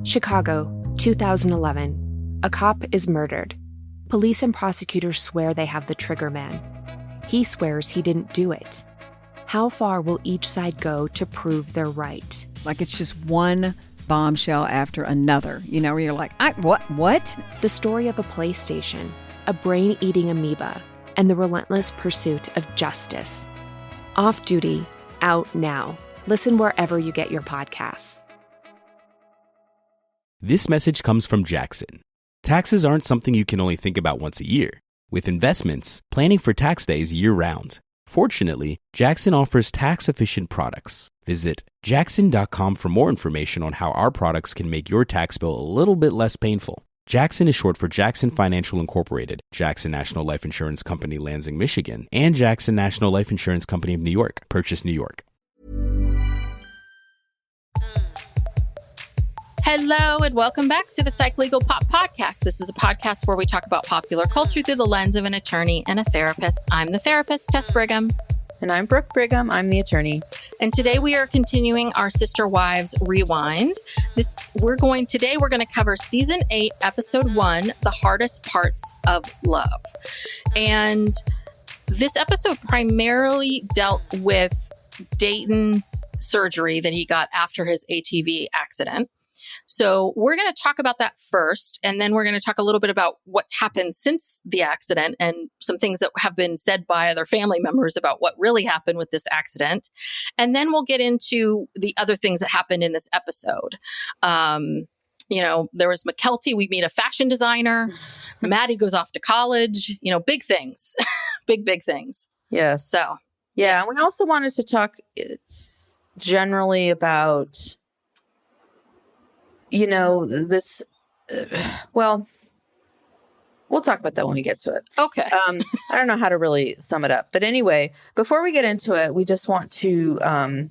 Chicago, 2011. A cop is murdered. Police and prosecutors swear they have the trigger man. He swears he didn't do it. How far will each side go to prove they're right? Like it's just one bombshell after another, where you're like, what? The story of a PlayStation, a brain-eating amoeba, and the relentless pursuit of justice. Off Duty, out now. Listen wherever you get your podcasts. This message comes from Jackson. Taxes aren't something you can only think about once a year. With investments, planning for tax day is year-round. Fortunately, Jackson offers tax-efficient products. Visit jackson.com for more information on how our products can make your tax bill a little bit less painful. Jackson is short for Jackson Financial Incorporated, Jackson National Life Insurance Company, Lansing, Michigan, and Jackson National Life Insurance Company of New York, Purchase, New York. Hello and welcome back to the Psych Legal Pop Podcast. This is a podcast where we talk about popular culture through the lens of an attorney and a therapist. I'm the therapist, Tess Brigham. And I'm Brooke Brigham. I'm the attorney. And today we are continuing our Sister Wives Rewind. We're going to cover Season 8, Episode 1, The Hardest Parts of Love. And this episode primarily dealt with Dayton's surgery that he got after his ATV accident. So we're going to talk about that first, and then we're going to talk a little bit about what's happened since the accident and some things that have been said by other family members about what really happened with this accident. And then we'll get into the other things that happened in this episode. There was Mykelti. We meet a fashion designer. Maddie goes off to college. Big things, big things. Yes. So, yeah. yes. We also wanted to talk generally about this, we'll talk about that when we get to it. Okay. I don't know how to really sum it up. But anyway, before we get into it, we just want to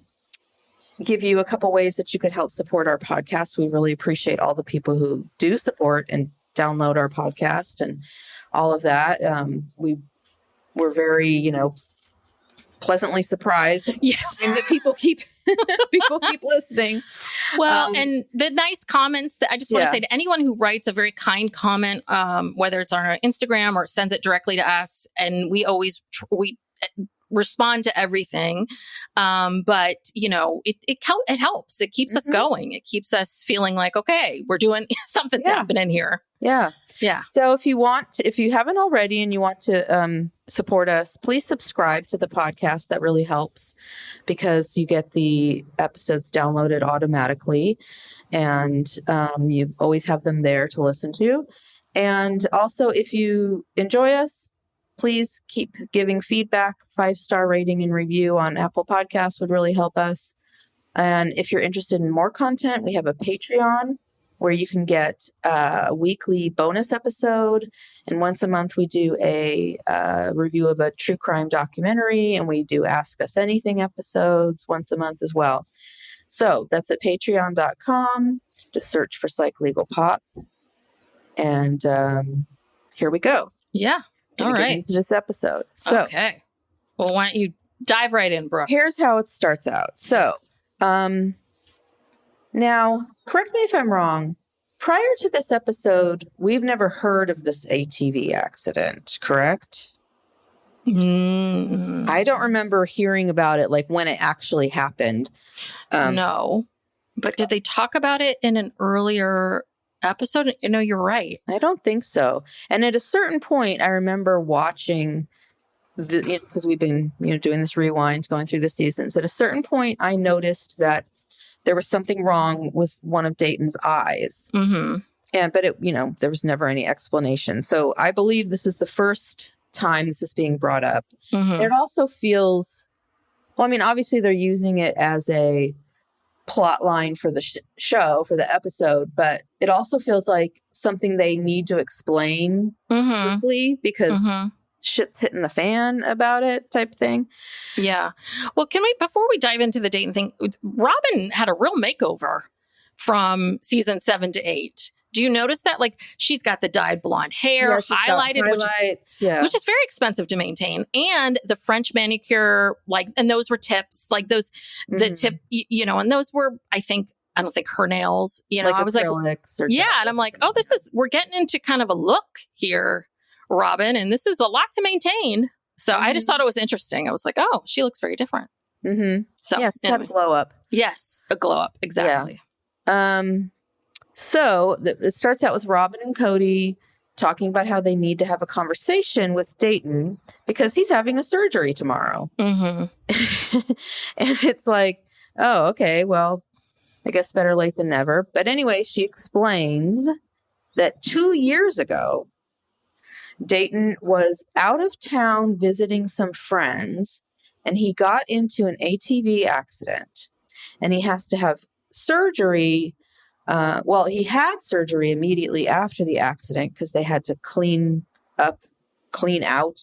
give you a couple ways that you could help support our podcast. We really appreciate all the people who do support and download our podcast and all of that. We're very, pleasantly surprised. Yes. that people keep listening. Well, and the nice comments that I just want to say to anyone who writes a very kind comment, whether it's on our Instagram or sends it directly to us, and we always we respond to everything. But it helps. It keeps us going. It keeps us feeling like, okay, we're doing something's happening here. Yeah. Yeah. So if you haven't already and you want to support us, please subscribe to the podcast. That really helps because you get the episodes downloaded automatically and you always have them there to listen to. And also, if you enjoy us, please keep giving feedback. 5-star rating and review on Apple Podcasts would really help us. And if you're interested in more content, we have a Patreon where you can get a weekly bonus episode. And once a month, we do a review of a true crime documentary, and we do Ask Us Anything episodes once a month as well. So that's at patreon.com. Just search for Psych Legal Pop. And here we go. Yeah. All right. Into this episode. So, okay. Well, why don't you dive right in, Brooke? Here's how it starts out. So, now, correct me if I'm wrong. Prior to this episode, we've never heard of this ATV accident, correct? I don't remember hearing about it, like when it actually happened. No. But did they talk about it in an earlier episode? You're right. I don't think so. And at a certain point, I remember watching because we've been, doing this rewind, going through the seasons. At a certain point, I noticed that there was something wrong with one of Dayton's eyes. Mm-hmm. But there was never any explanation. So I believe this is the first time this is being brought up. Mm-hmm. It also feels, obviously they're using it as a plot line for the show, for the episode, but it also feels like something they need to explain quickly because shit's hitting the fan about it type thing. Yeah. Well, before we dive into the Dayton thing, Robyn had a real makeover from season 7 to 8. Do you notice that? Like, she's got the dyed blonde hair, highlighted, which is very expensive to maintain. And the French manicure, and those were tips, like those, the tip, and those were, I think, I don't think her nails, Like I was like, acrylics or yeah. gels And I'm or like, something oh, we're getting into kind of a look here, Robyn, and this is a lot to maintain. So I just thought it was interesting. I was like, oh, she looks very different. Mm-hmm. So yeah, she's had a glow up. Yes, a glow up. Exactly. So it starts out with Robyn and Kody talking about how they need to have a conversation with Dayton because he's having a surgery tomorrow. Mm-hmm. And it's like, oh, okay, well, I guess better late than never. But anyway, she explains that 2 years ago, Dayton was out of town visiting some friends, and he got into an ATV accident, and he has to have surgery. He had surgery immediately after the accident because they had to clean out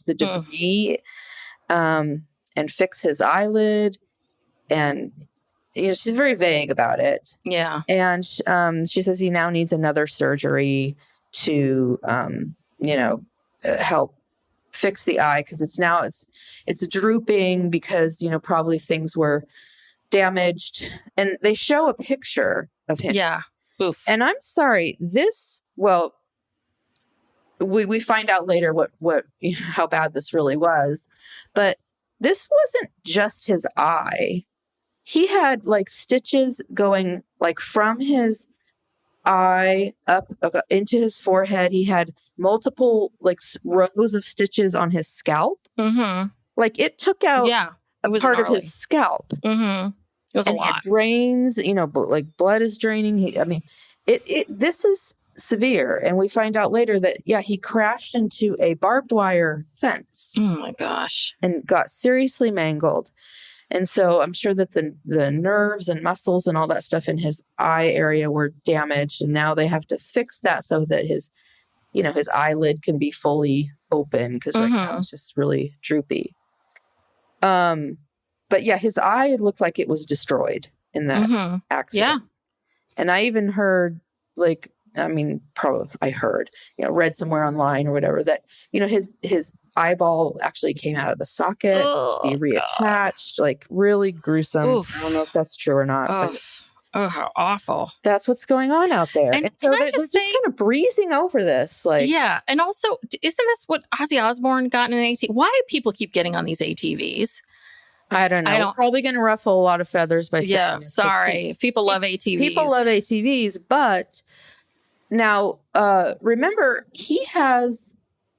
the debris and fix his eyelid. And she's very vague about it. Yeah. And she says he now needs another surgery to help fix the eye because it's drooping because probably things were damaged. And they show a picture of him. Yeah. Oof. And I'm sorry, we find out later what how bad this really was, but this wasn't just his eye. He had like stitches going like from his eye up into his forehead. He had multiple like rows of stitches on his scalp. Mm-hmm. Like it took out it was part gnarly. of his scalp. Mm-hmm. It was and a lot. It drains, like blood is draining. This is severe. And we find out later that, he crashed into a barbed wire fence. Oh my gosh. And got seriously mangled. And so I'm sure that the nerves and muscles and all that stuff in his eye area were damaged. And now they have to fix that so that his eyelid can be fully open because right now it's just really droopy. But his eye looked like it was destroyed in that accident. Yeah. And I even heard read somewhere online or whatever that, his eyeball actually came out of the socket, be reattached, like really gruesome. Oof. I don't know if that's true or not. Oh, how awful. That's what's going on out there. And so can I they're just say, kind of breezing over this. And also, isn't this what Ozzy Osbourne got in an ATV? Why do people keep getting on these ATVs? I don't know. We're probably going to ruffle a lot of feathers by saying this. Sorry. People love ATVs. People love ATVs, but now, remember, he has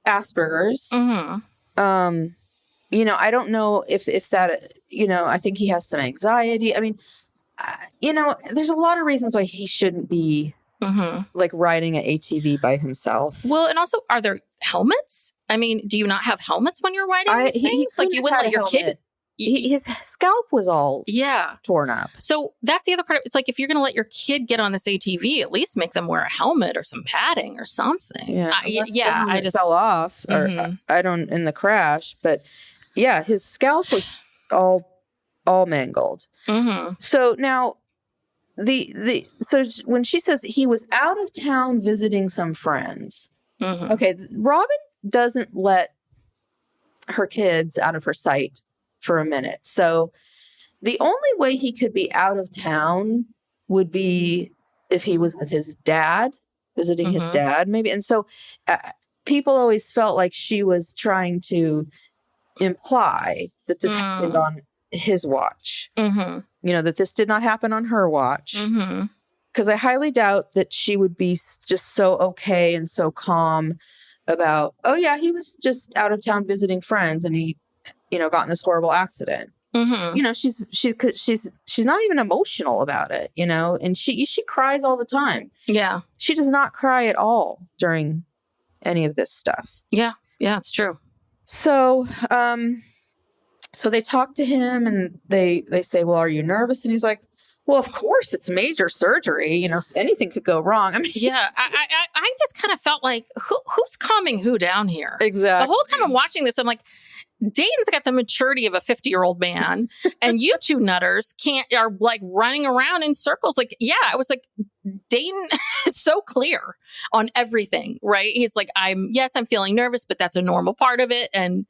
Asperger's. Mm-hmm. I don't know if that, I think he has some anxiety. I mean, there's a lot of reasons why he shouldn't be like riding an ATV by himself. Well, and also, are there helmets? I mean, do you not have helmets when you're riding these things? Like you wouldn't let your kid. His scalp was all torn up. So that's the other part. It's like if you're going to let your kid get on this ATV, at least make them wear a helmet or some padding or something. Yeah, I just fell off or I don't in the crash, but his scalp was all mangled. Mm-hmm. So now so when she says he was out of town visiting some friends, okay, Robyn doesn't let her kids out of her sight for a minute. So the only way he could be out of town would be if he was with his dad, visiting his dad, maybe. And so people always felt like she was trying to imply that this happened on his watch. That this did not happen on her watch. Because I highly doubt that she would be just so okay and so calm about, he was just out of town visiting friends and he got in this horrible accident. She's not even emotional about it, and she cries all the time. Yeah. She does not cry at all during any of this stuff. Yeah. Yeah, it's true. So, so they talk to him and they say, well, are you nervous? And he's like, well, of course it's major surgery. Anything could go wrong. I mean, I just kind of felt like who's calming who down here? Exactly. The whole time I'm watching this, I'm like, Dayton's got the maturity of a 50-year-old man, and you two nutters are like running around in circles. Like, I was like, Dayton is so clear on everything, right? He's like, I'm feeling nervous, but that's a normal part of it. And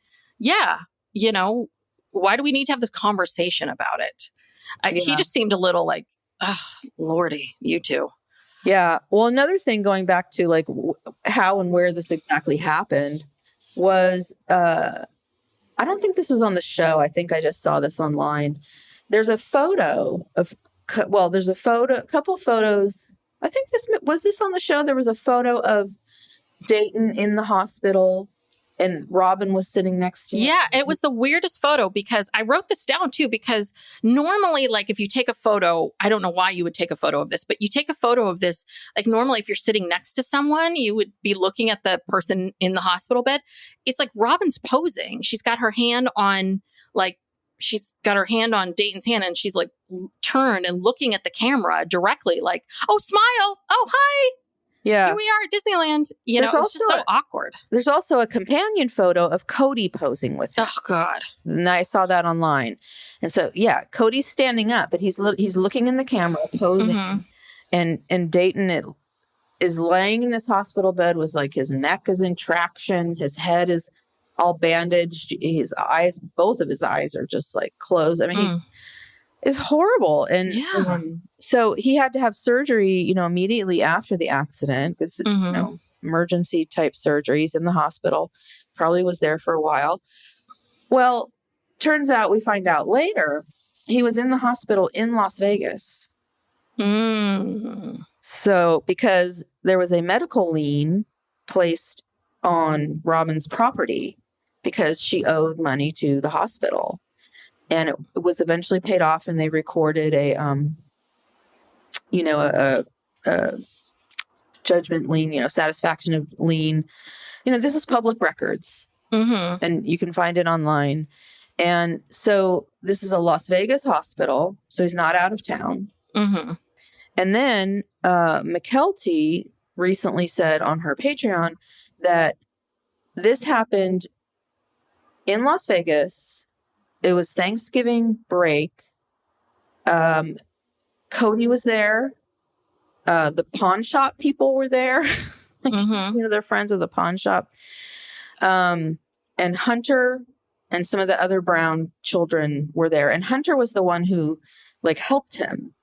why do we need to have this conversation about it? He just seemed a little like Lordy, you two. Yeah. Well, another thing going back to like how and where this exactly happened was, I don't think this was on the show. I think I just saw this online. There's a photo of, there's a couple photos. I think this on the show. There was a photo of Dayton in the hospital and Robyn was sitting next to him. Yeah, it was the weirdest photo because I wrote this down too, because normally, like if you take a photo, I don't know why you would take a photo of this, but you take a photo of this, like normally if you're sitting next to someone, you would be looking at the person in the hospital bed. It's like Robyn's posing. She's got her hand on Dayton's hand and she's like turned and looking at the camera directly like, oh, smile. Oh, hi. Yeah. Here we are at Disneyland. You know, it's just so awkward. There's also a companion photo of Kody posing with him. Oh, God. And I saw that online. And so, yeah, Cody's standing up, but he's looking in the camera, posing. Mm-hmm. And Dayton is laying in this hospital bed with like his neck is in traction. His head is all bandaged. His eyes, both of his eyes are just like closed. I mean, it's horrible. And so he had to have surgery, immediately after the accident because, emergency type surgeries in the hospital. Probably was there for a while. Well, turns out we find out later he was in the hospital in Las Vegas. So because there was a medical lien placed on Robyn's property because she owed money to the hospital. And it was eventually paid off, and they recorded a judgment lien, satisfaction of lien. This is public records, and you can find it online. And so this is a Las Vegas hospital, so he's not out of town. And then Mykelti recently said on her Patreon that this happened in Las Vegas. It was Thanksgiving break. Kody was there. The pawn shop people were there. They're friends with the pawn shop. And Hunter and some of the other Brown children were there. And Hunter was the one who helped him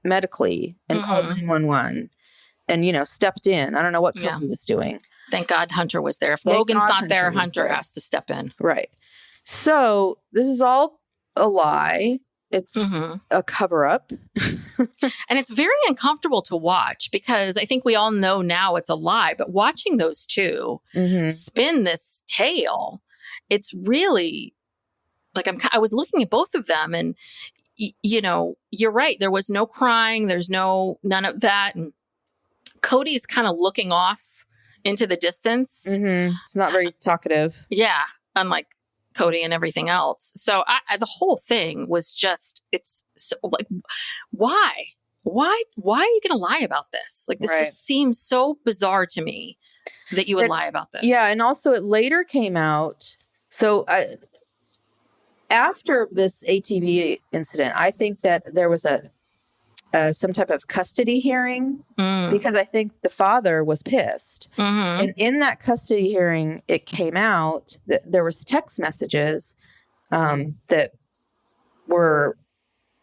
medically and called 911 and, stepped in. I don't know what Kody was doing. Thank God Hunter was there. If Logan's not there, Hunter has to step in. Right. So this is all a lie. It's a cover up. And it's very uncomfortable to watch because I think we all know now it's a lie, but watching those two spin this tale, it's really I was looking at both of them and, you're right. There was no crying. There's none of that. And Cody's kind of looking off into the distance. It's not very talkative. Yeah. Unlike Kody and everything else. So the whole thing was just, it's so, why are you going to lie about this? This seems so bizarre to me that you would lie about this. Yeah. And also it later came out. So after this ATV incident, I think that there was some type of custody hearing because I think the father was pissed. And in that custody hearing, it came out that there was text messages that were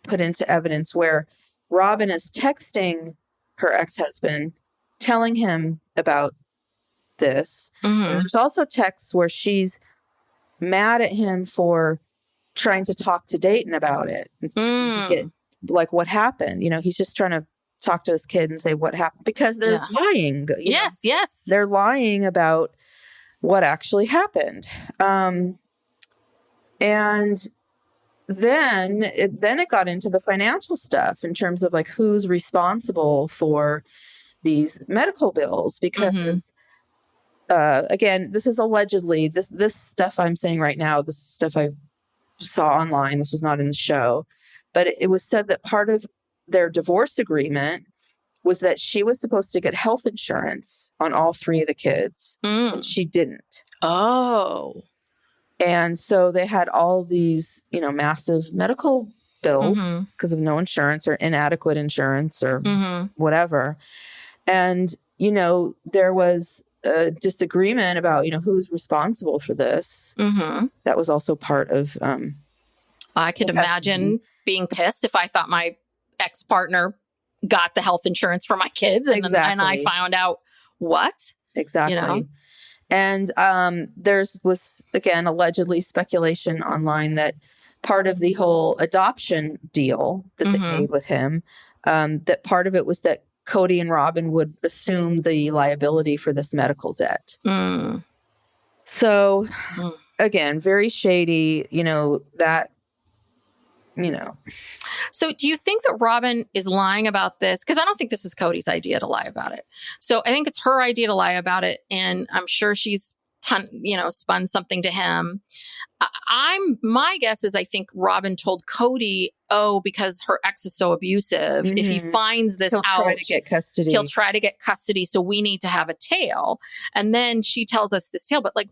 put into evidence where Robyn is texting her ex-husband, telling him about this. There's also texts where she's mad at him for trying to talk to Dayton about it, to get what happened. He's just trying to talk to his kid and say what happened because they're lying. Yes. They're lying about what actually happened. And then it got into the financial stuff in terms of who's responsible for these medical bills because again, this is allegedly this stuff I'm saying right now, this stuff I saw online. This was not in the show. But it was said that part of their divorce agreement was that she was supposed to get health insurance on all three of the kids, and she didn't. Oh. And so they had all these, massive medical bills because of no insurance or inadequate insurance or whatever. And, there was a disagreement about, who's responsible for this. That was also part of I could imagine being pissed if I thought my ex-partner got the health insurance for my kids. And I found out what? Exactly. You know? And was, again, allegedly speculation online that part of the whole adoption deal that they made with him, that part of it was that Kody and Robyn would assume the liability for this medical debt. So, again, very shady, So do you think that Robyn is lying about this? Because I don't think this is Kody's idea to lie about it. So I think it's her idea to lie about it. And I'm sure she's spun something to him. My guess is I think Robyn told Kody, because her ex is so abusive, if he finds this out, he'll try to get custody. So we need to have a tail. And then she tells us this tale, but like,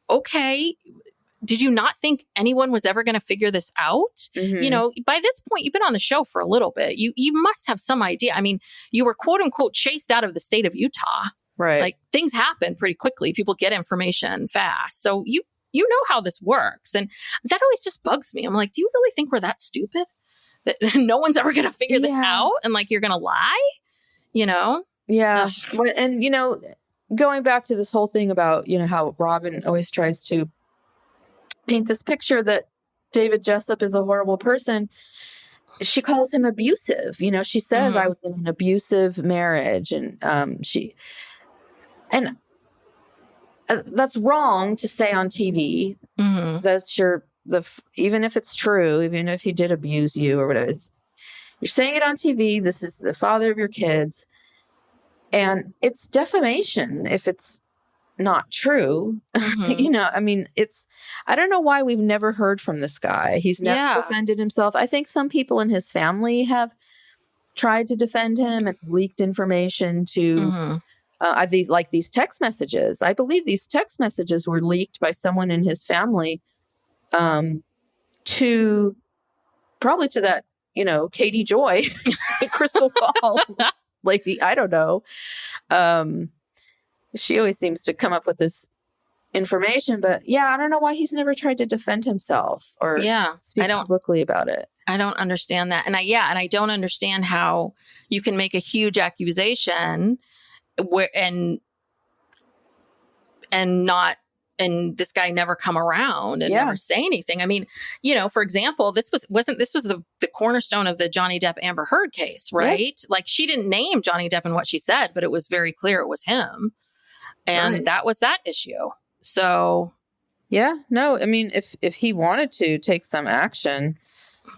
okay, did you not think anyone was ever going to figure this out? By this point, you've been on the show for a little bit. You must have some idea. I mean, you were quote unquote chased out of the state of Utah. Right. Like things happen pretty quickly. People get information fast. So you know how this works. And that always just bugs me. I'm like, do you really think we're that stupid? That no one's ever going to figure this out? And like, you're going to lie? Yeah. And, going back to this whole thing about, how Robyn always tries to paint this picture that David Jessup is a horrible person. She calls him abusive. She says, I was in an abusive marriage. And that's wrong to say on TV. That's even if it's true, even if he did abuse you or whatever, you're saying it on TV. This is the father of your kids. And it's defamation if it's not true. I don't know why we've never heard from this guy. He's never defended himself. I think some people in his family have tried to defend him and leaked information to these text messages. I believe these text messages were leaked by someone in his family to that, Katie Joy, the crystal ball lady. I don't know. She always seems to come up with this information, but I don't know why he's never tried to defend himself or speak publicly about it. I don't understand that. And I don't understand how you can make a huge accusation and this guy never come around and never say anything. I mean, for example, this was the cornerstone of the Johnny Depp Amber Heard case, right? Yep. Like she didn't name Johnny Depp in what she said, but it was very clear it was him. And that was that issue. So if he wanted to take some action,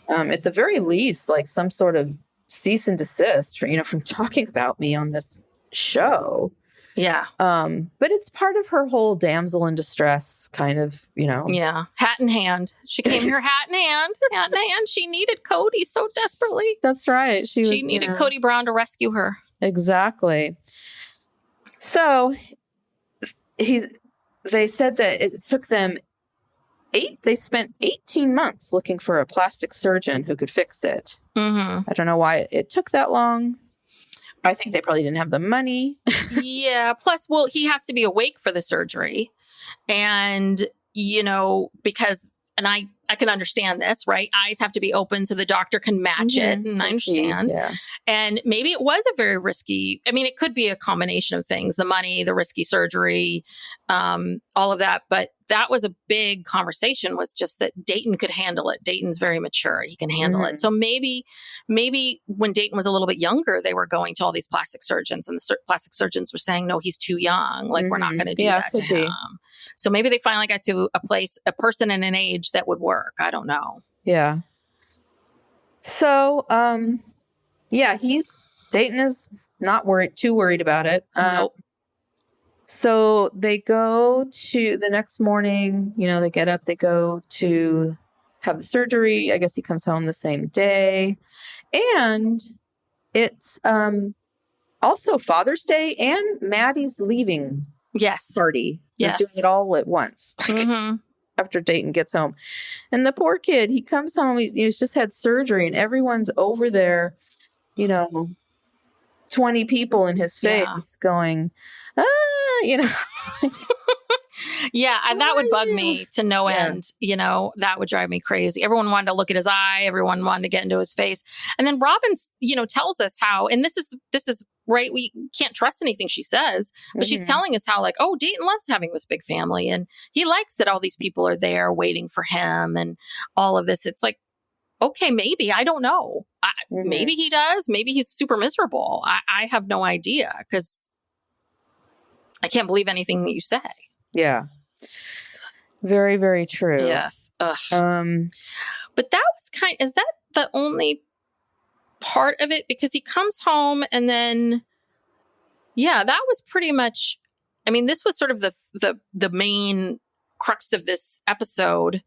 at the very least, like some sort of cease and desist, from talking about me on this show. Yeah. But it's part of her whole damsel in distress kind of, Yeah. Hat in hand. She came here hat in hand. Hat in hand. She needed Kody so desperately. That's right. She needed Kody Brown to rescue her. Exactly. So they said that it took them they spent 18 months looking for a plastic surgeon who could fix it. I don't know why it took that long. I think they probably didn't have the money. Yeah. Plus, he has to be awake for the surgery. And, because, and I can understand this, right? Eyes have to be open so the doctor can match it. And I understand. Yeah. And maybe it was a very risky, it could be a combination of things, the money, the risky surgery, all of that. But that was a big conversation, was just that Dayton could handle it. Dayton's very mature. He can handle it. So maybe when Dayton was a little bit younger, they were going to all these plastic surgeons and the plastic surgeons were saying, no, he's too young. Like, we're not going to do that to him. So maybe they finally got to a person in an age that would work. I don't know. Yeah. So, Dayton is not too worried about it. Nope. So they go to the next morning, they get up, they go to have the surgery. I guess he comes home the same day. And it's also Father's Day and Maddie's leaving party. Yes. They're doing it all at once. After Dayton gets home. And the poor kid, he comes home, he's just had surgery and everyone's over there, 20 people in his face going, Yeah, that would bug Why? me to no Yeah. end. You know, that would drive me crazy. Everyone wanted to look at his eye. Everyone wanted to get into his face. And then Robin's, tells us how, and this is right. We can't trust anything she says, but she's telling us how like, oh, Dayton loves having this big family and he likes that all these people are there waiting for him and all of this. It's like, okay, maybe, I don't know. Maybe he does. Maybe he's super miserable. I have no idea because I can't believe anything that you say. Yeah. Very, very true. Yes. Ugh. But that was is that the only part of it? Because he comes home and then, yeah, that was pretty much, I mean, this was sort of the main crux of this episode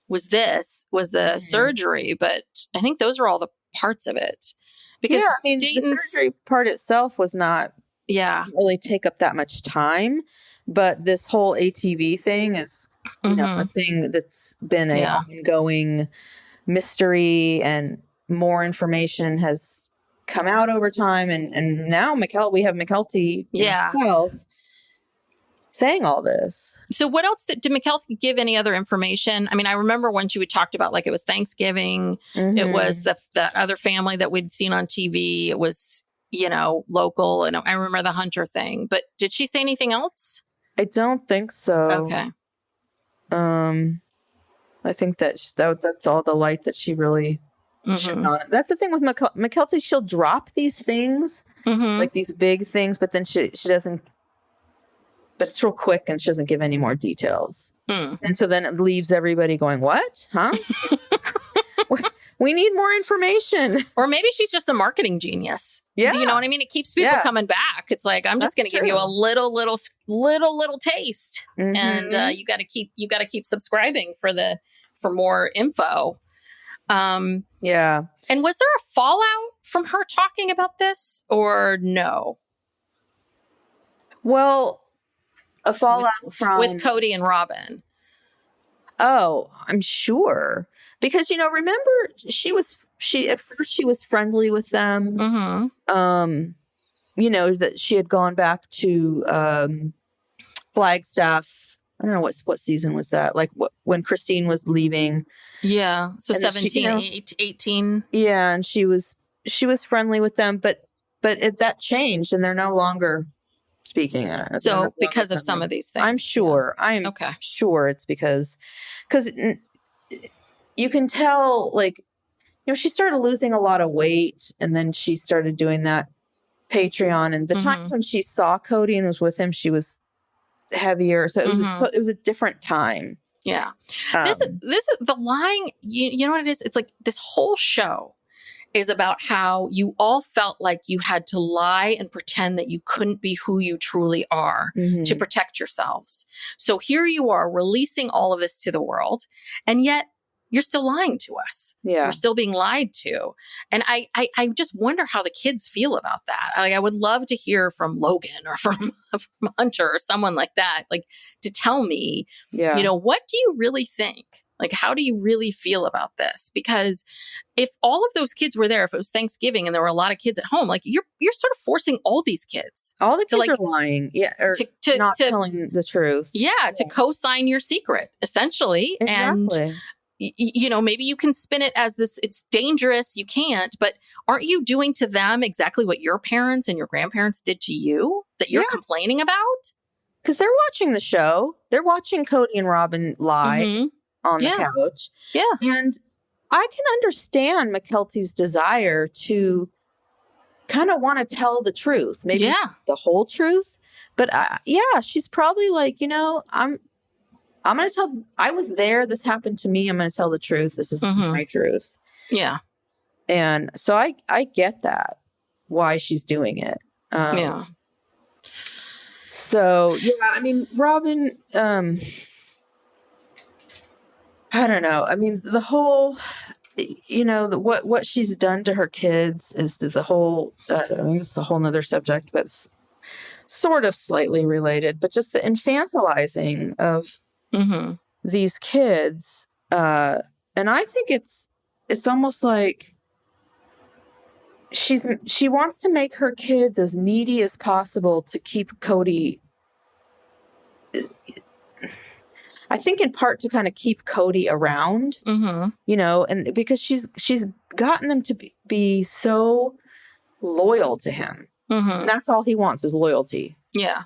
was the surgery, but I think those are all the parts of it. Because the surgery part itself was not, didn't really take up that much time, but this whole ATV thing is, a thing that's been an ongoing mystery, and more information has come out over time, and now we have Mykelti himself saying all this. So what else did Mykelti give any other information? I mean, I remember when she talked about like it was Thanksgiving, it was the other family that we'd seen on TV, it was, local, and I remember the Hunter thing, but did she say anything else? I don't think so. Okay. I think that's all the light that she really shone on. That's the thing with Mykelti. She'll drop these things, like these big things, but then she doesn't. But it's real quick, and she doesn't give any more details. And so then it leaves everybody going, "What? Huh? We need more information." Or maybe she's just a marketing genius. Yeah. Do you know what I mean? It keeps people coming back. It's like, I'm just going to give you a little taste, and you got to keep subscribing for more info. Yeah. And was there a fallout from her talking about this, or no? Well, a fallout with Kody and Robyn. Oh, I'm sure. Because, remember at first she was friendly with them. That she had gone back to Flagstaff. I don't know what season was that? Like when Christine was leaving. Yeah. So and 17, 18. Yeah. And she was friendly with them, but that changed, and they're no longer speaking. So because of some of these things, I'm sure. I'm sure it's because you can tell, like, she started losing a lot of weight, and then she started doing that Patreon, and the times when she saw Kody and was with him, she was heavier. So it was a different time. Yeah. This is the lying. You know what it is? It's like this whole show is about how you all felt like you had to lie and pretend that you couldn't be who you truly are to protect yourselves. So here you are releasing all of this to the world, and yet you're still lying to us. Yeah. We're still being lied to. And I just wonder how the kids feel about that. I would love to hear from Logan or from Hunter or someone like that, like to tell me, what do you really think? Like, how do you really feel about this? Because if all of those kids were there, if it was Thanksgiving and there were a lot of kids at home, like you're sort of forcing all these kids. All the kids are lying. Yeah. Or not telling the truth. Yeah. To co-sign your secret, essentially. Exactly. And maybe you can spin it as this, it's dangerous, you can't, but aren't you doing to them exactly what your parents and your grandparents did to you that you're complaining about? Because they're watching the show. They're watching Kody and Robyn lie on the couch. Yeah. And I can understand Mykelti's desire to kind of want to tell the truth, maybe the whole truth. But she's probably like, I'm going to tell, I was there. This happened to me. I'm going to tell the truth. This is my truth. Yeah. And so I get that, why she's doing it. So, I mean, Robyn, I don't know. I mean, the whole, what she's done to her kids is the whole, it's a whole nother subject, but it's sort of slightly related, but just the infantilizing of these kids. And I think it's almost like she wants to make her kids as needy as possible to keep Kody I think in part to kind of keep Kody around, and because she's gotten them to be so loyal to him. And that's all he wants is loyalty. Yeah.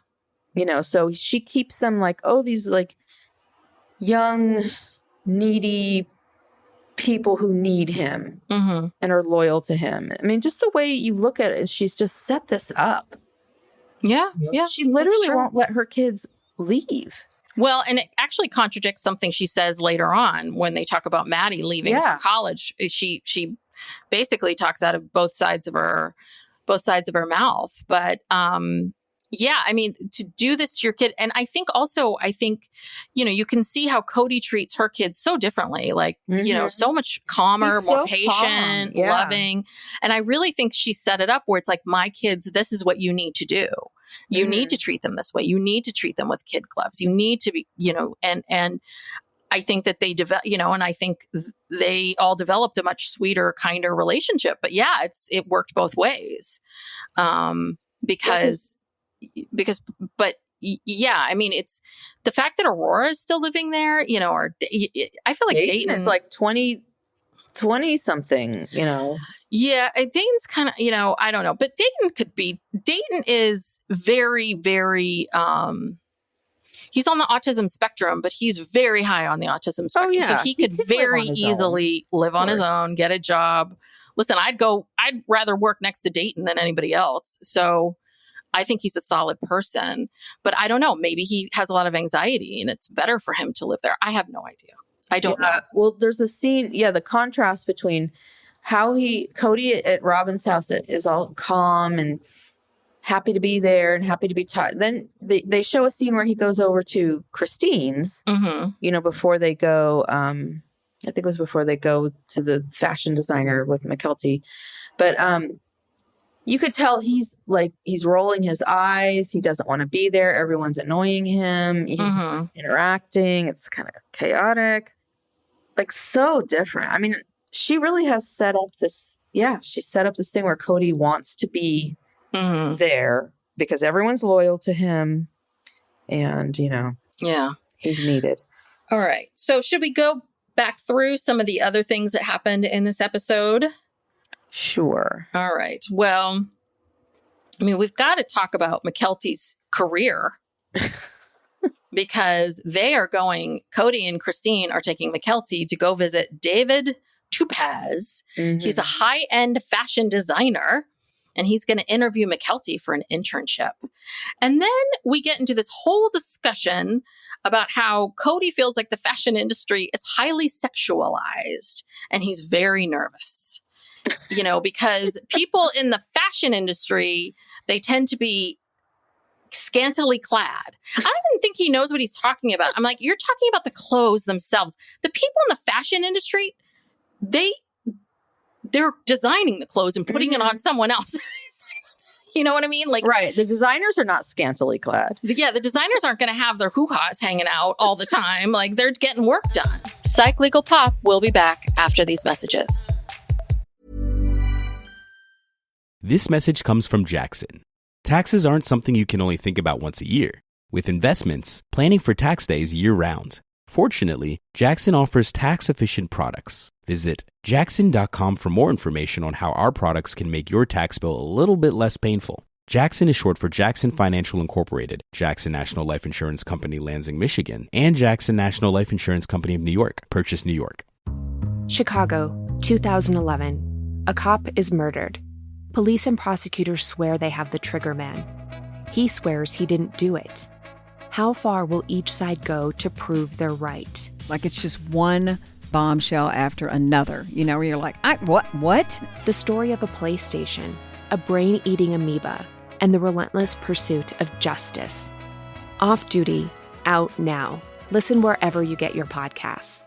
So she keeps them like, oh, these like young, needy people who need him and are loyal to him. I mean, just the way you look at it, she's just set this up. Yeah. Yeah. She literally won't let her kids leave. Well, and it actually contradicts something she says later on when they talk about Maddie leaving for college. She basically talks out of both sides of her mouth. But yeah, I mean, to do this to your kid. And I think, you can see how Kody treats her kids so differently, like, so much calmer, more patient, loving. And I really think she set it up where it's like, my kids, this is what you need to do. You need to treat them this way. You need to treat them with kid gloves. You need to be, and I think that they and I think they all developed a much sweeter, kinder relationship. But yeah, it worked both ways. Because yeah, I mean, it's the fact that Aurora is still living there, or I feel like Dayton is like 20 something, Yeah, Dayton's kind of, I don't know, but Dayton is very, very, he's on the autism spectrum, but he's very high on the autism spectrum. So he could very easily live on his own, get a job. Listen, I'd rather work next to Dayton than anybody else. So I think he's a solid person, but I don't know, maybe he has a lot of anxiety and it's better for him to live there. I have no idea. I don't know. Well, there's a scene, the contrast between how Kody at Robyn's house is all calm and happy to be there and happy to be taught. Then they show a scene where he goes over to Christine's, before they go, I think it was before they go to the fashion designer with Mykelti. But you could tell he's rolling his eyes. He doesn't want to be there. Everyone's annoying him. He's interacting. It's kind of chaotic. Like, so different. I mean, she really has set up this. Yeah, she set up this thing where Kody wants to be there because everyone's loyal to him, and he's needed. All right. So should we go back through some of the other things that happened in this episode? Sure. All right. Well, I mean, we've got to talk about Mykelti's career. Because Kody and Christine are taking Mykelti to go visit David Tupaz. He's a high-end fashion designer, and he's going to interview Mykelti for an internship. And then we get into this whole discussion about how Kody feels like the fashion industry is highly sexualized, and he's very nervous, because people in the fashion industry, they tend to be scantily clad. I don't even think he knows what he's talking about. I'm like, you're talking about the clothes themselves. The people in the fashion industry, they're designing the clothes and putting it on someone else. You know what I mean? Like, right. The designers are not scantily clad. The designers aren't going to have their hoo-has hanging out all the time. Like, they're getting work done. Psych Legal Pop will be back after these messages. This message comes from Jackson. Taxes aren't something you can only think about once a year. With investments, planning for tax day is year-round. Fortunately, Jackson offers tax-efficient products. Visit jackson.com for more information on how our products can make your tax bill a little bit less painful. Jackson is short for Jackson Financial Incorporated, Jackson National Life Insurance Company, Lansing, Michigan, and Jackson National Life Insurance Company of New York, Purchase, New York. Chicago, 2011. A cop is murdered. Police and prosecutors swear they have the trigger man. He swears he didn't do it. How far will each side go to prove they're right? Like it's just one bombshell after another, where you're like, what? The story of a PlayStation, a brain-eating amoeba, and the relentless pursuit of justice. Off Duty, out now. Listen wherever you get your podcasts.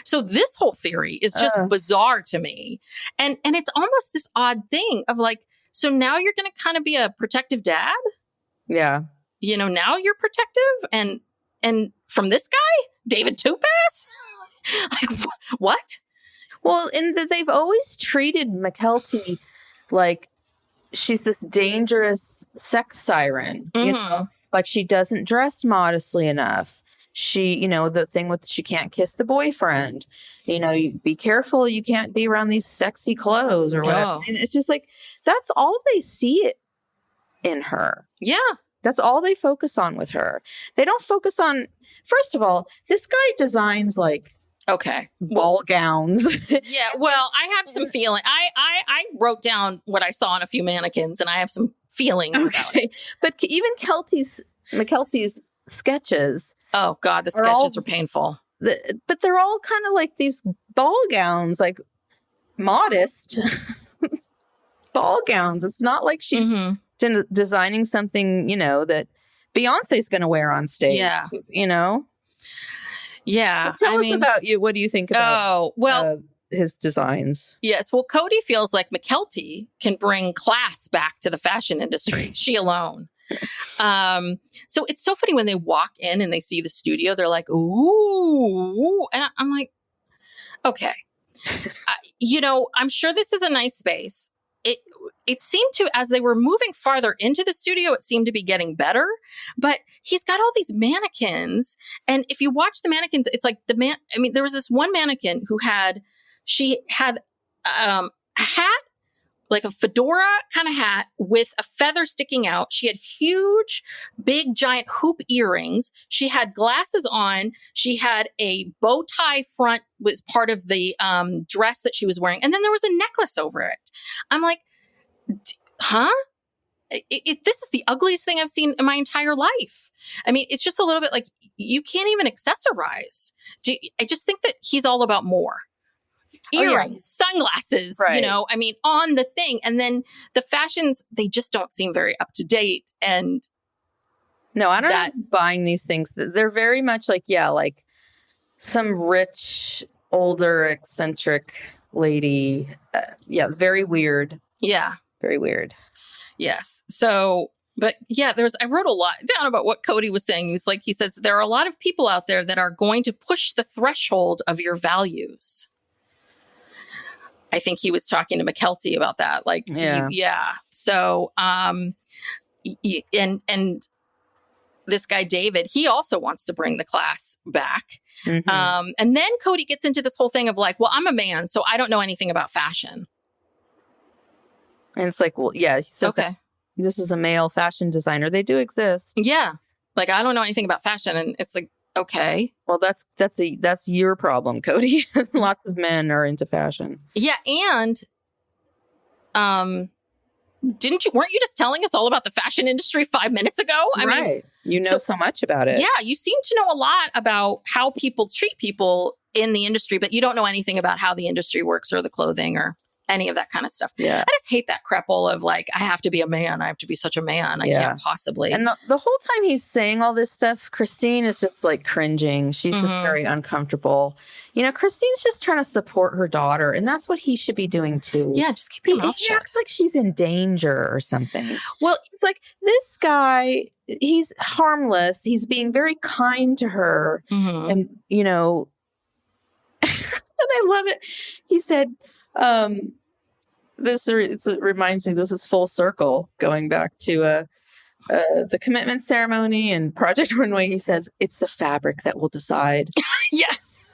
So this whole theory is just bizarre to me. And it's almost this odd thing of like, so now you're going to kind of be a protective dad? Yeah. Now you're protective? And from this guy, David Tupaz? Like, what? Well, they've always treated Mykelti like she's this dangerous sex siren, you know, like she doesn't dress modestly enough. She, you know, the thing with she can't kiss the boyfriend, you know, you be careful. You can't be around these sexy clothes or whatever. Oh. And it's just like, that's all they see it in her. Yeah. That's all they focus on with her. They don't focus on, first of all, this guy designs like ball gowns. Yeah, well, I have some feeling. I wrote down what I saw on a few mannequins, and I have some feelings about it. But even Mykelti's sketches. Oh God, the sketches are painful. But they're all kind of like these ball gowns, like modest ball gowns. It's not like she's designing something, you know, that Beyonce's going to wear on stage. Yeah, you know. Yeah. So tell us about you. What do you think about his designs? Yes. Well, Kody feels like Mykelti can bring class back to the fashion industry. She alone. So it's so funny when they walk in and they see the studio, they're like, ooh. And I'm like, okay. You know, I'm sure this is a nice space. It seemed to, as they were moving farther into the studio, it seemed to be getting better. But he's got all these mannequins. And if you watch the mannequins, it's like there was this one mannequin who had a hat, like a fedora kind of hat with a feather sticking out. She had huge, big, giant hoop earrings. She had glasses on. She had a bow tie front was part of the dress that she was wearing. And then there was a necklace over it. I'm like, huh? This is the ugliest thing I've seen in my entire life. I mean, it's just a little bit like you can't even accessorize. I just think that he's all about more. Earrings, sunglasses, you know, I mean, on the thing. And then the fashions, they just don't seem very up to date. And no, I don't know who's buying these things. They're very much like, like some rich, older, eccentric lady. Very weird. Yeah. Very weird. Yes. So, but yeah, I wrote a lot down about what Kody was saying. He says, there are a lot of people out there that are going to push the threshold of your values. I think he was talking to Mykelti about that. Like, So, and this guy, David, he also wants to bring the class back. And then Kody gets into this whole thing of like, well, I'm a man, so I don't know anything about fashion. And it's like, well, yeah, he says this is a male fashion designer. They do exist. Yeah. Like, I don't know anything about fashion. And it's like, okay. Well, that's your problem, Kody. Lots of men are into fashion. Yeah. And, weren't you just telling us all about the fashion industry 5 minutes ago? I mean, you know so much about it. Yeah. You seem to know a lot about how people treat people in the industry, but you don't know anything about how the industry works or the clothing or any of that kind of stuff. Yeah. I just hate that crapple of like, I have to be a man. I have to be such a man. I can't possibly. And the whole time he's saying all this stuff, Christine is just like cringing. She's just very uncomfortable. You know, Christine's just trying to support her daughter, and that's what he should be doing too. Yeah, just keep your mouth shut. He acts like she's in danger or something. Well, it's like this guy, he's harmless. He's being very kind to her. And, you know, and I love it. He said, it reminds me, this is full circle going back to the commitment ceremony and Project Runway. He says, it's the fabric that will decide. Yes.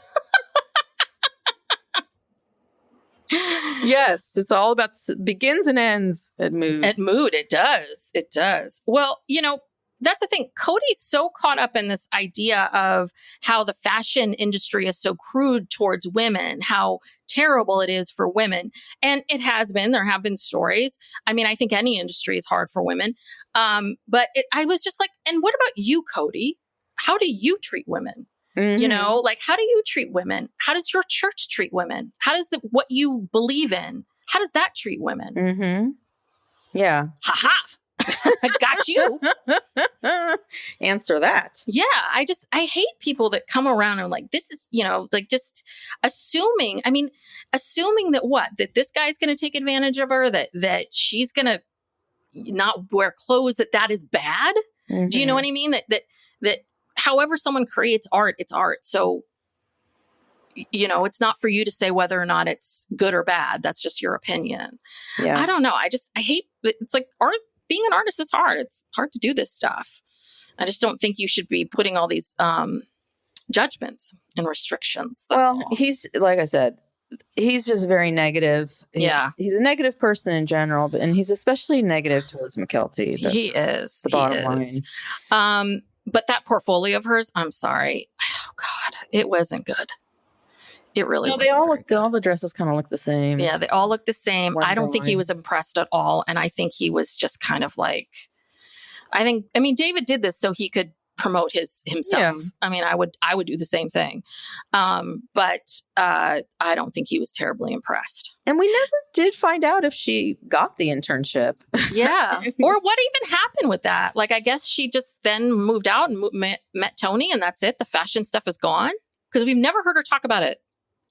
Yes. It's all about begins and ends at Mood. At Mood. It does. It does. Well, you know, that's the thing. Kody's so caught up in this idea of how the fashion industry is so crude towards women, how terrible it is for women. And it has been. There have been stories. I mean, I think any industry is hard for women. But I was just like, and what about you, Kody? How do you treat women? You know, like, how do you treat women? How does your church treat women? How does what you believe in, how does that treat women? Yeah. Ha-ha. I got you. Answer that. Yeah. I hate people that come around and like, this is, you know, like just assuming that this guy's going to take advantage of her, that she's going to not wear clothes, that is bad. Do you know what I mean? That however someone creates art, it's art. So it's not for you to say whether or not it's good or bad. That's just your opinion. Yeah. I don't know. I hate, it's like being an artist is hard. It's hard to do this stuff. I just don't think you should be putting all these judgments and restrictions. That's all. He's, like I said, he's just very negative. He's a negative person in general, and he's especially negative towards Mykelti. He is. The bottom line. But that portfolio of hers, I'm sorry. Oh God, it wasn't good. It really wasn't. All the dresses kind of look the same. Yeah, they all look the same. I don't think he was impressed at all. And I think he was just kind of like, David did this so he could promote himself. Yeah. I mean, I would do the same thing. But I don't think he was terribly impressed. And we never did find out if she got the internship. Yeah. Or what even happened with that? Like, I guess she just then moved out and met Tony, and that's it. The fashion stuff is gone, because we've never heard her talk about it.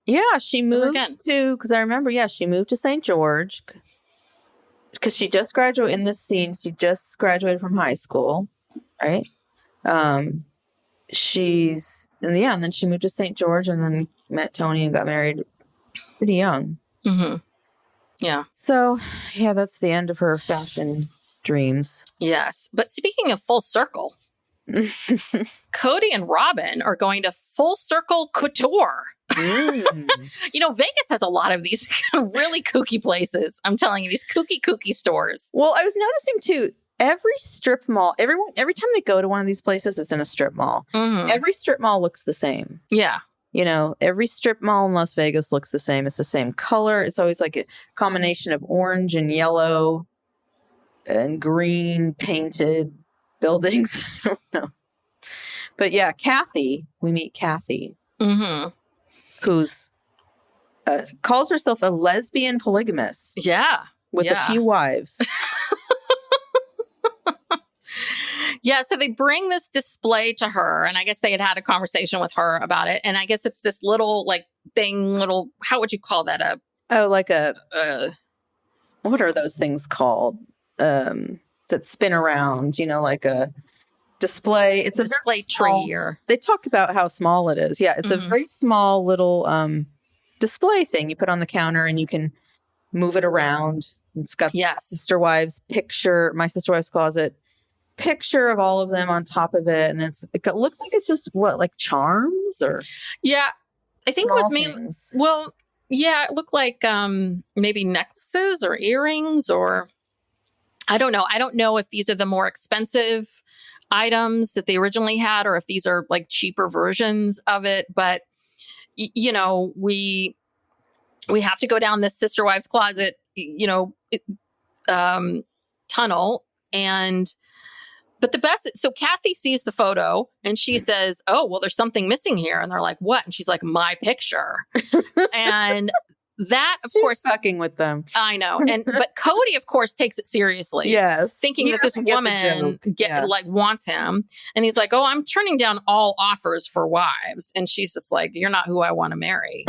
Yeah, she moved because I remember, she moved to St. George because she just graduated in this scene. She just graduated from high school, right? And then she moved to St. George and then met Tony and got married pretty young. Mm-hmm. Yeah. So, that's the end of her fashion dreams. Yes. But speaking of full circle, Kody and Robyn are going to Full Circle Couture. Vegas has a lot of these really kooky places. I'm telling you, these kooky stores. Well, I was noticing too, every strip mall, every time they go to one of these places, it's in a strip mall. Mm-hmm. Every strip mall looks the same. Yeah. Every strip mall in Las Vegas looks the same. It's the same color. It's always like a combination of orange and yellow and green painted buildings. I don't know. But we meet Kathy, mm-hmm. who's calls herself a lesbian polygamist. Yeah. With a few wives. Yeah, so they bring this display to her, and I guess they had a conversation with her about it. And I guess it's this little how would you call that? What are those things called? That spin around, like a display. It's a display tree. They talk about how small it is. Yeah, it's mm-hmm. a very small little display thing you put on the counter, and you can move it around. It's got Sisterwife's picture, my Sisterwife's closet picture of all of them on top of it, and it looks like it's just like charms or I think it was mainly it looked like maybe necklaces or earrings, or I don't know. I don't know if these are the more expensive items that they originally had, or if these are like cheaper versions of it. But we have to go down this Sisterwife's closet tunnel. But the best, so Kathy sees the photo and she says, "Oh, well, there's something missing here." And they're like, "What?" And she's like, "My picture." And that, of course, fucking with them. I know. But Kody, of course, takes it seriously. Yes. Thinking that this woman wants him. And he's like, "Oh, I'm turning down all offers for wives." And she's just like, "You're not who I want to marry."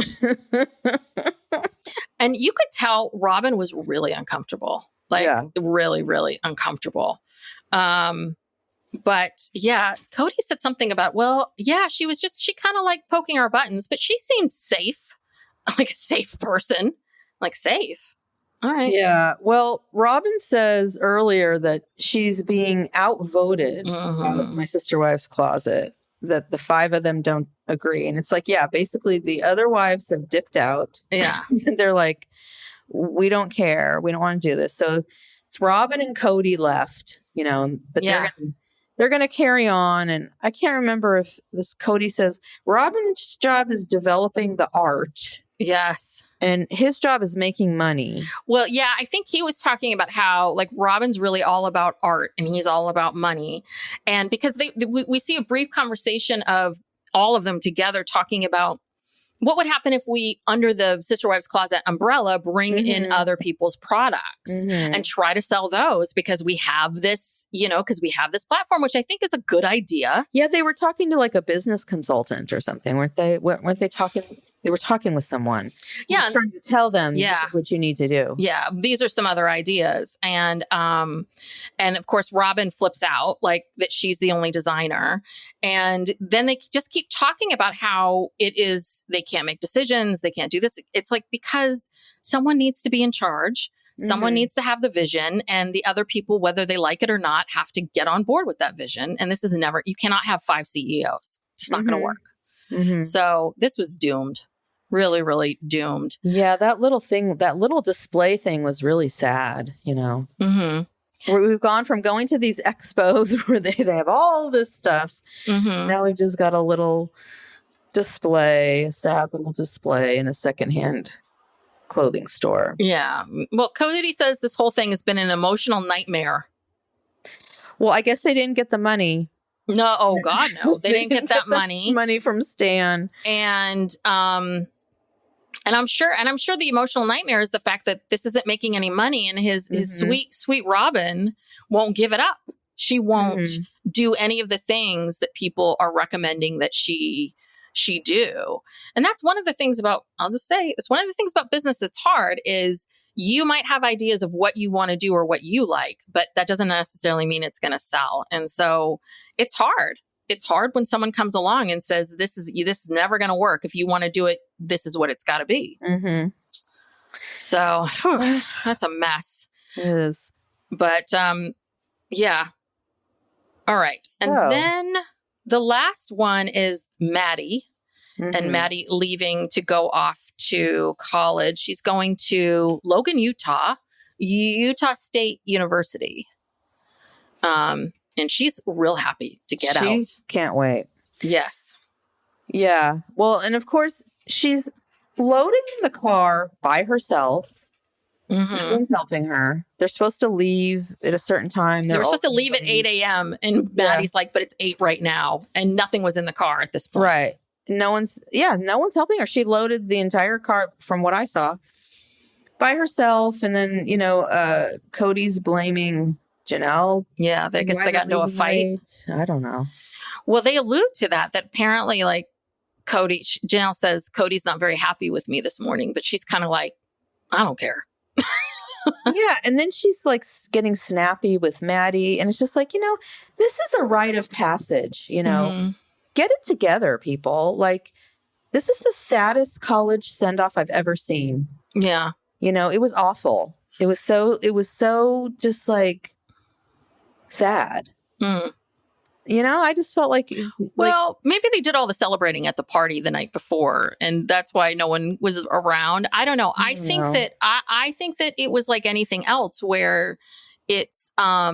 And you could tell Robyn was really uncomfortable. Really, really uncomfortable. But Kody said something about, she kind of like poking our buttons, but she seemed safe, like a safe person, like safe. All right. Yeah. Well, Robyn says earlier that she's being outvoted out of my Sisterwife's closet, that the 5 of them don't agree. And it's like, basically the other wives have dipped out. Yeah. They're like, we don't care. We don't want to do this. So it's Robyn and Kody left, but they're going to carry on. And I can't remember if this Kody says Robyn's job is developing the art. Yes. And his job is making money. Well, I think he was talking about how like Robyn's really all about art and he's all about money. And because we see a brief conversation of all of them together talking about what would happen if we, under the Sisterwife's Closet umbrella, bring in other people's products and try to sell those, because we have this, platform, which I think is a good idea. Yeah, they were talking to like a business consultant or something, weren't they? Weren't they talking? they were talking with someone. Yeah. He was trying to tell them, Yeah. this is what you need to do. Yeah, these are some other ideas. And of course, Robyn flips out like that she's the only designer. And then they just keep talking about how it is, they can't make decisions. They can't do this. It's like, because someone needs to be in charge. Someone needs to have the vision, and the other people, whether they like it or not, have to get on board with that vision. And this is never, you cannot have 5 CEOs. It's not going to work. So this was doomed. Really, really doomed. Yeah, that little display thing was really sad, you know. Where we've gone from going to these expos where they have all this stuff. Now we've just got a little display, a sad little display in a secondhand clothing store. Yeah. Well, Kody says this whole thing has been an emotional nightmare. Well, I guess they didn't get the money. No, oh God, no. They didn't get that money. Money from Stan. And I'm sure the emotional nightmare is the fact that this isn't making any money, and his sweet Robyn won't give it up. She won't do any of the things that people are recommending that she do. And that's one of the things about, I'll just say, it's one of the things about business that's hard is you might have ideas of what you want to do or what you like, but that doesn't necessarily mean it's going to sell. And so it's hard. It's hard when someone comes along and says, this is never going to work. If you want to do it, this is what it's got to be. So that's a mess. It is. But yeah. All right. And then the last one is Maddie, and Maddie leaving to go off to college. She's going to Logan, Utah State University. And she's real happy to get out. She can't wait. Yes. Yeah. Well, and of course, she's loading the car by herself. No one's helping her. They're supposed to leave at a certain time. They were supposed to leave at 8 a.m. And Maddie's like, but it's 8 right now. And nothing was in the car at this point. Right. No one's helping her. She loaded the entire car, from what I saw, by herself. And then, Kody's blaming Janelle. Yeah, I guess they got into a fight. I don't know. Well, they allude to that apparently, like, Janelle says, Kody's not very happy with me this morning, but she's kind of like, I don't care. Yeah. And then she's like getting snappy with Maddie. And it's just like, this is a rite of passage, Get it together, people. Like, this is the saddest college send-off I've ever seen. Yeah. It was awful. It was so just like sad. I just felt like, well, maybe they did all the celebrating at the party the night before, and that's why no one was around. I don't know. I think that it was like anything else, where it's, I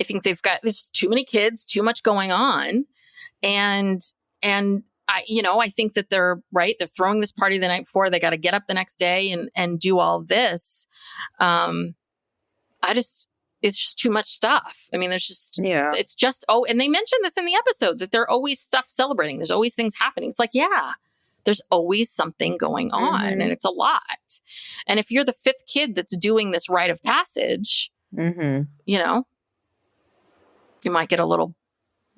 think there's too many kids, too much going on. And I think that they're right. They're throwing this party the night before. They got to get up the next day and do all this. It's just too much stuff. I mean, it's just, and they mentioned this in the episode, that there are always stuff celebrating. There's always things happening. It's like, yeah, there's always something going on, and it's a lot. And if you're the 5th kid that's doing this rite of passage, you might get a little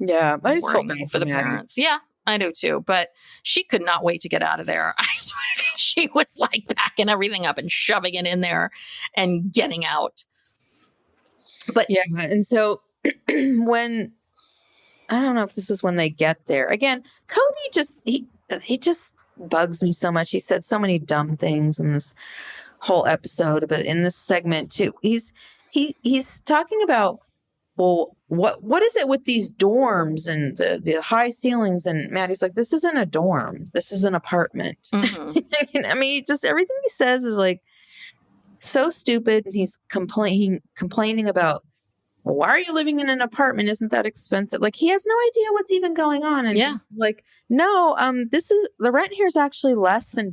I just felt bad for the parents. Yeah, I do too. But she could not wait to get out of there. I swear to God, she was like packing everything up and shoving it in there and getting out. But yeah, and so when, I don't know if this is when they get there again, Kody he just bugs me so much. He said so many dumb things in this whole episode, but in this segment too, he's talking about, well, what is it with these dorms and the high ceilings? And Maddie's like, this isn't a dorm, this is an apartment. I mean, just everything he says is like so stupid. And he's complaining about, well, why are you living in an apartment? Isn't that expensive? Like, he has no idea what's even going on. And he's like, no, the rent here is actually less than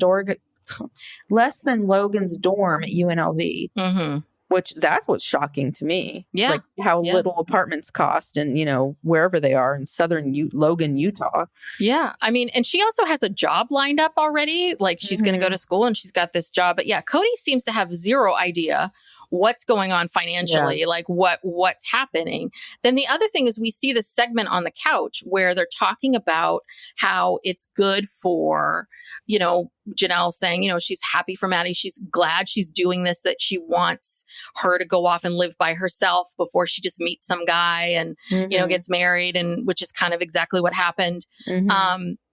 Logan's dorm at UNLV. Which that's what's shocking to me. Yeah. Like how little apartments cost, and wherever they are in southern Logan, Utah. Yeah. I mean, and she also has a job lined up already. Like, she's going to go to school and she's got this job. But yeah, Kody seems to have zero idea what's going on financially, like what's happening. Then the other thing is we see this segment on the couch where they're talking about how it's good for, Janelle saying, she's happy for Maddie. She's glad she's doing this, that she wants her to go off and live by herself before she just meets some guy and, gets married, and which is kind of exactly what happened.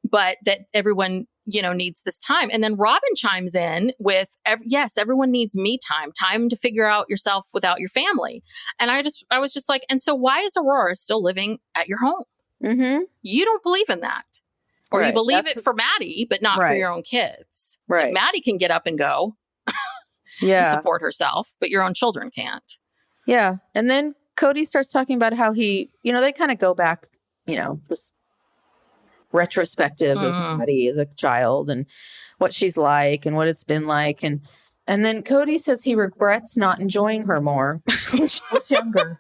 But that everyone, needs this time. And then Robyn chimes in with, yes, everyone needs me time to figure out yourself without your family. And I was just like, and so why is Aurora still living at your home? You don't believe in that. Or you believe it for Maddie, but not for your own kids. Right. Like, Maddie can get up and go and support herself, but your own children can't. Yeah. And then Kody starts talking about how he, they kind of go back, this retrospective of Maddie as a child and what she's like and what it's been like. And then Kody says he regrets not enjoying her more when she was younger.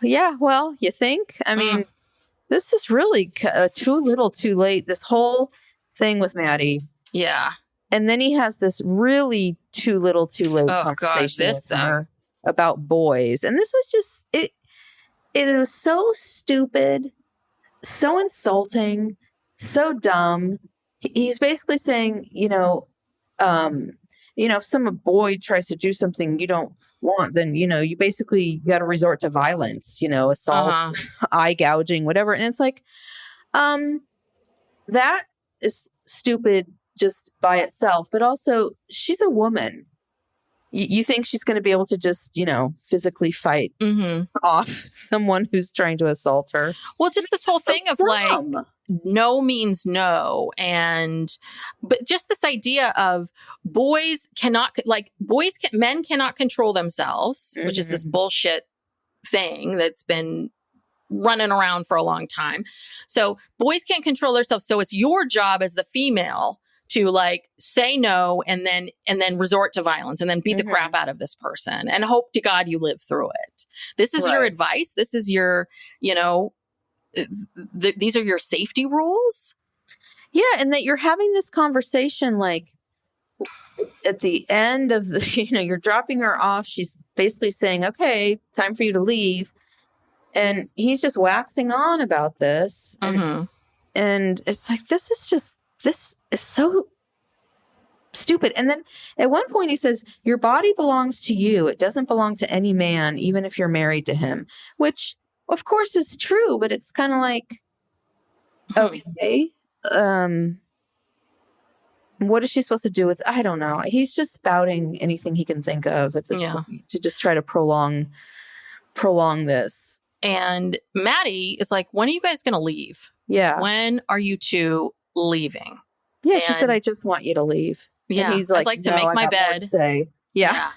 Yeah. Well, you think? I mean, this is really too little too late. This whole thing with Maddie. Yeah. And then he has this really too little too late conversation with her about boys. And this was just, it was so stupid, so insulting, so dumb. He's basically saying, if some boy tries to do something you don't want, then, you basically got to resort to violence, assault, eye gouging, whatever. And it's like, that is stupid just by itself, but also she's a woman. You think she's going to be able to just, physically fight off someone who's trying to assault her? Well, just this whole thing of like, no means no. But just this idea of men cannot control themselves, which is this bullshit thing that's been running around for a long time. So boys can't control themselves. So it's your job as the female to like say no and then resort to violence and then beat the crap out of this person and hope to God you live through it. This is your advice. This is your, these are your safety rules. Yeah. And that you're having this conversation, like at the end of the, you're dropping her off. She's basically saying, okay, time for you to leave. And he's just waxing on about this. And it's like, this is so stupid. And then at one point he says, your body belongs to you. It doesn't belong to any man, even if you're married to him, which of course is true, but it's kind of like, okay, what is she supposed to do with, I don't know. He's just spouting anything he can think of at this point to just try to prolong this. And Maddie is like, when are you guys going to leave? Yeah. When are you two leaving? Yeah, she said, I just want you to leave. Yeah, and he's like, I'd like to make my bed. Yeah.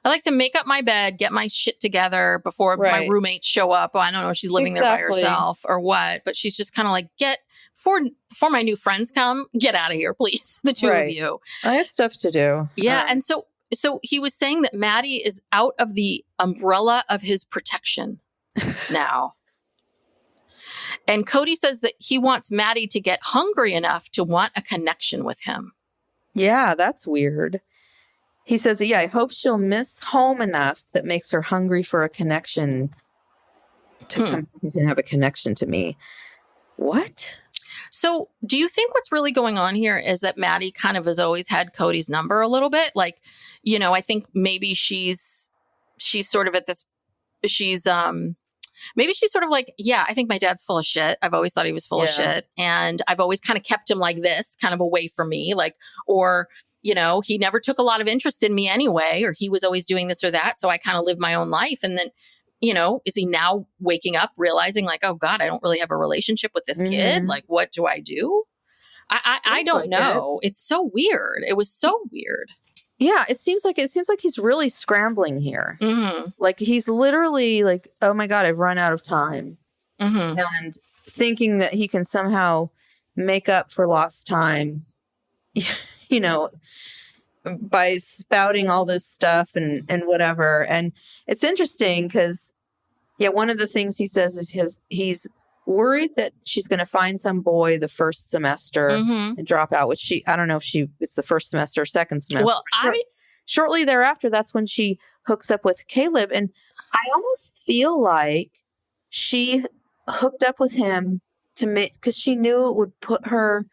I like to make up my bed, get my shit together before my roommates show up. I don't know if she's living there by herself or what, but she's just kind of like, before my new friends come, get out of here, please. The two of you. I have stuff to do. Yeah. And so he was saying that Maddie is out of the umbrella of his protection now. And Kody says that he wants Maddie to get hungry enough to want a connection with him. Yeah, that's weird. He says, I hope she'll miss home enough that makes her hungry for a connection to come and have a connection to me. What? So do you think what's really going on here is that Maddie kind of has always had Kody's number a little bit? Like, I think maybe she's sort of at this, maybe she's sort of like, I think my dad's full of shit. I've always thought he was full of shit. And I've always kind of kept him like this, kind of away from me. Like, or, he never took a lot of interest in me anyway, or he was always doing this or that. So I kind of lived my own life. And then, is he now waking up, realizing like, oh God, I don't really have a relationship with this kid. Like, what do I do? I don't know. It's so weird. It was so weird. Yeah, it seems like he's really scrambling here. Like he's literally like, oh my God, I've run out of time. And thinking that he can somehow make up for lost time, by spouting all this stuff and whatever. And it's interesting because, one of the things he says is he's worried that she's going to find some boy the first semester and drop out, which I don't know if it's the first semester or second semester. Well, shortly thereafter, that's when she hooks up with Caleb. And I almost feel like she hooked up with him to make, because she knew it would put her,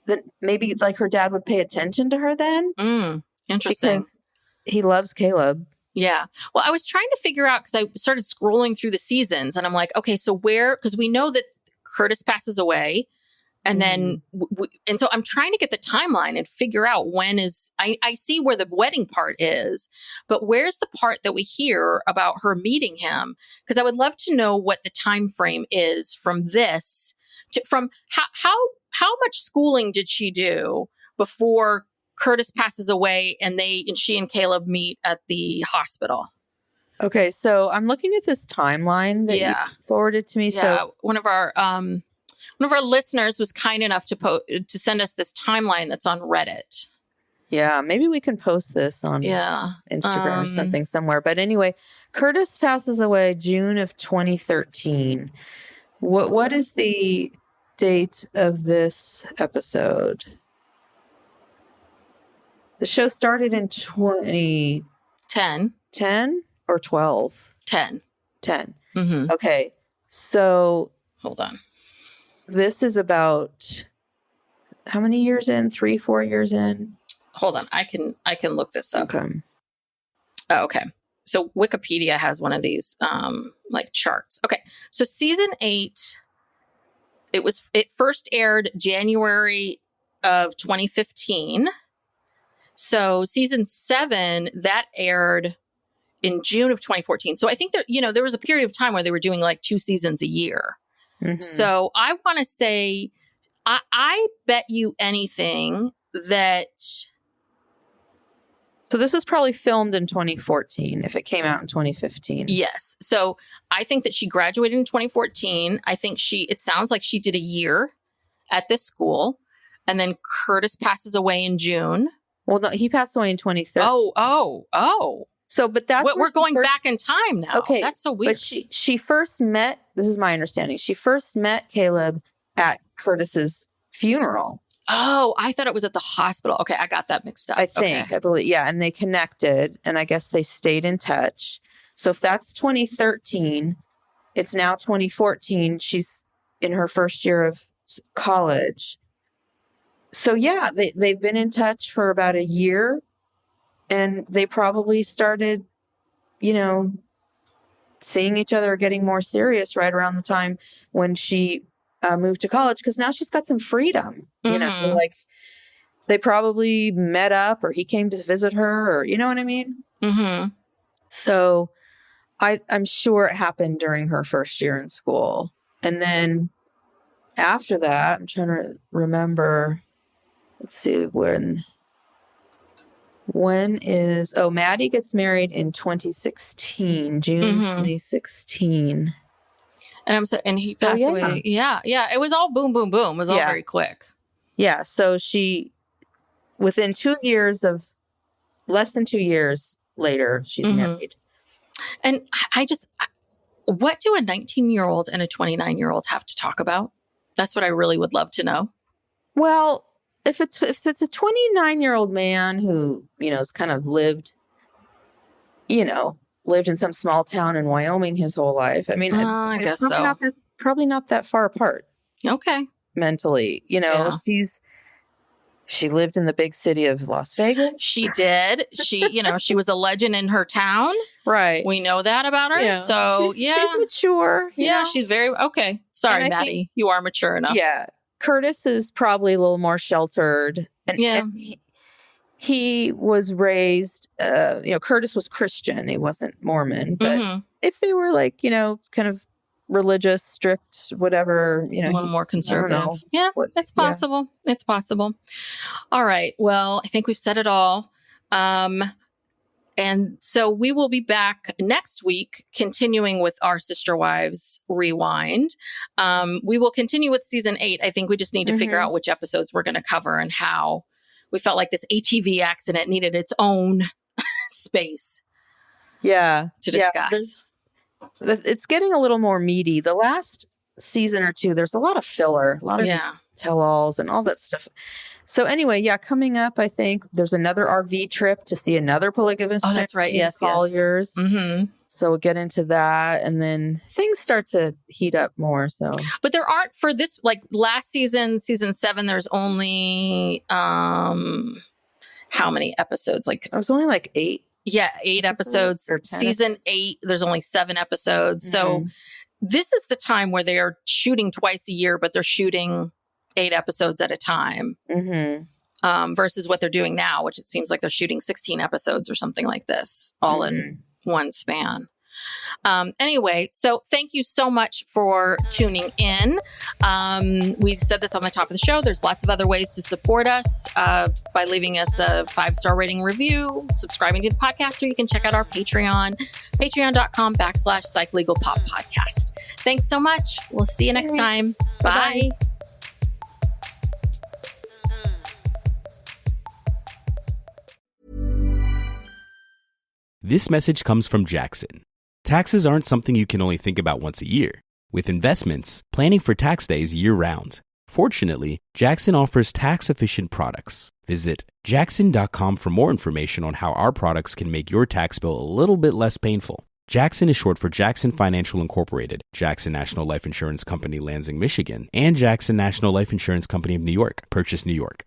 that maybe like her dad would pay attention to her then. Interesting. Because he loves Caleb. Yeah. Well, I was trying to figure out, because I started scrolling through the seasons and I'm like, okay, so because we know that Curtis passes away. And then, and so I'm trying to get the timeline and figure out when I see where the wedding part is, but where's the part that we hear about her meeting him? Because I would love to know what the time frame is from this from how much schooling did she do before Curtis passes away and she and Caleb meet at the hospital? Okay, so I'm looking at this timeline that you forwarded to me. Yeah, So one of our listeners was kind enough to send us this timeline that's on Reddit. Yeah, maybe we can post this on Instagram or something somewhere. But anyway, Curtis passes away June of 2013. What is the date of this episode? The show started in 2010 or 12? 10. 10. Mm-hmm. Okay, so hold on. This is about how many years in? 3-4 years in? Hold on. I can look this up. Okay. Oh, okay. So Wikipedia has one of these like charts. Okay. So season 8, it first aired January of 2015. So season 7, that aired in June of 2014. So I think there was a period of time where they were doing like 2 seasons a year. Mm-hmm. So I want to say, I bet you anything that. So this was probably filmed in 2014 if it came out in 2015. Yes. So I think that she graduated in 2014. I think it sounds like she did a year at this school. And then Curtis passes away in June. Well, no, he passed away in 2013. Oh. So, but that's we're going back in time now. Okay, that's so weird. But she first met. This is my understanding. She first met Caleb at Curtis's funeral. Oh, I thought it was at the hospital. Okay, I got that mixed up. I believe, yeah, and they connected, and I guess they stayed in touch. So if that's 2013, it's now 2014. She's in her first year of college. So yeah, they've been in touch for about a year. And they probably started, seeing each other, getting more serious right around the time when she moved to college, because now she's got some freedom. Mm-hmm. Like they probably met up, or he came to visit her, or you know what I mean? Mm-hmm. So I'm sure it happened during her first year in school. And then after that, I'm trying to remember, let's see, Maddie gets married in 2016, June 2016. And he passed away. Yeah. It was all boom, boom, boom. It was all very quick. Yeah. So she, within less than 2 years later, she's married. And what do a 19-year-old and a 29-year-old have to talk about? That's what I really would love to know. Well, if it's a 29-year-old man who, has kind of lived in some small town in Wyoming his whole life. I mean, I guess so. Probably not that far apart. Okay. Mentally, she lived in the big city of Las Vegas. She did. She was a legend in her town. Right. We know that about her. Yeah. So she's mature. She's very okay. Sorry, Maddie, you are mature enough. Yeah. Curtis is probably a little more sheltered. And he was raised, Curtis was Christian. He wasn't Mormon. But if they were like, kind of religious, strict, whatever, a little more conservative. Yeah, it's possible. Yeah. It's possible. All right. Well, I think we've said it all. And so we will be back next week, continuing with our Sister Wives Rewind. We will continue with season 8. I think we just need to figure out which episodes we're going to cover and how. We felt like this ATV accident needed its own space. Yeah. To discuss. It's getting a little more meaty. The last season or two, there's a lot of filler, a lot of tell-alls and all that stuff. So anyway, yeah, coming up, I think there's another RV trip to see another polygamous. Oh, that's right. Yes, Colliers. yes. Mm-hmm. So we'll get into that, and then things start to heat up more. So, but there aren't for this, like last season, season 7. There's only how many episodes? Like it was only like 8. Yeah, 8 episodes. Or 10 season 8, there's only 7 episodes. Mm-hmm. So this is the time where they are shooting twice a year, but they're shooting 8 episodes at a time. Mm-hmm. Versus what they're doing now, which it seems like they're shooting 16 episodes or something like this, all in one span. Anyway, so thank you so much for tuning in. We said this on the top of the show. There's lots of other ways to support us by leaving us a 5-star rating review, subscribing to the podcast, or you can check out our Patreon, patreon.com/PsychLegalPopPodcast. Thanks so much. We'll see you next time. Bye. This message comes from Jackson. Taxes aren't something you can only think about once a year. With investments, planning for tax day is year-round. Fortunately, Jackson offers tax-efficient products. Visit jackson.com for more information on how our products can make your tax bill a little bit less painful. Jackson is short for Jackson Financial Incorporated, Jackson National Life Insurance Company, Lansing, Michigan, and Jackson National Life Insurance Company of New York, Purchase, New York.